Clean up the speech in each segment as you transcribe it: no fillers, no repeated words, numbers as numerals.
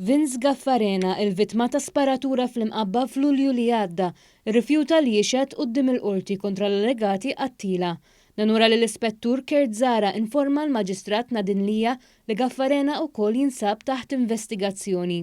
Vince Gaffarena, il-vittma ta' sparatura fl-imqabba f'Lulju li għadda, rrifjuta li jixed quddiem il-qorti kontra l-allegati qattila. Dan wara li l-ispettur Kurt Zara informa l-maġistrat Nadine Lija li Gaffarena wkoll jinsab taħt investigazzjoni.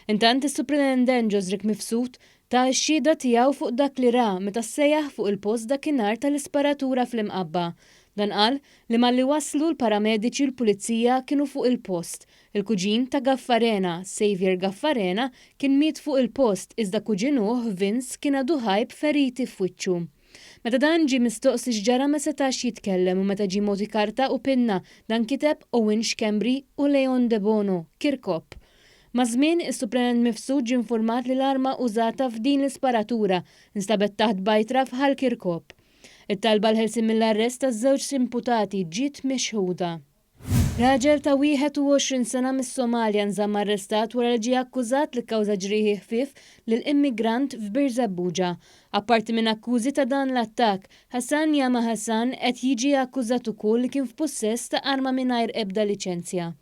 Intant is-Superintendent Josrik Mifsud ta' x-xhieda tiegħu fuq dak li ra meta ssejjaħ fuq il-post dakinhar tal-isparatura fl-imqabba. Dan qal li malli waslu l-paramediċi l-pulizija kienu fuq il-post. Il-kuġin ta' Gaffarena, Xavier Gaffarena, kien miet fuq il-post iżda kuġinuh Vince kien għadu ħajb feriti f'wiċċu. Meta dan ġie mistoqsi x'ġara ma setax jitkellem u meta ġie mogħti karta u pinna dan kiteb Owen Xkembri u Leon De Bono, Kirkop. Ma' żmien is-Superintendent Mifsud ġie infurmat li l-arma użata f'din l-isparatura nstabet taħt bajtra f'ħal Kirkop. It-talba l-ħelsin mill-arrest taż-żewġ imputati ġiet mixħuda. Raġel ta' 21 sena mis-Somalja nżamm arrestat wara li ġie akkużat li kkawża ġrieħi ħfief lill-immigrant f'Bir Żebbuġa. Apparti minn akkużi ta' dan l-attakk, Hassan Jama Hassan qed jiġi akkużat ukoll li kien f'possess ta' arma mingħajr ebda liċenzja.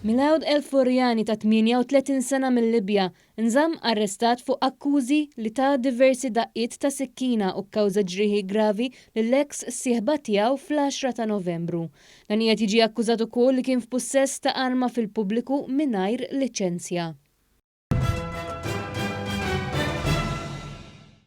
Milawd El Furjani ta' 38 sena mill-Libja nżamm arrestat fuq akkużi li ta' diversi daqqiet ta' sikkina u kkawża ġrieħi gravi lill-eks sieħba tiegħu fl-10 ta' Novembru. Dan qiegħed jiġi akkużat ukoll li kien f'possess ta' arma fil-pubbliku mingħajr liċenzja.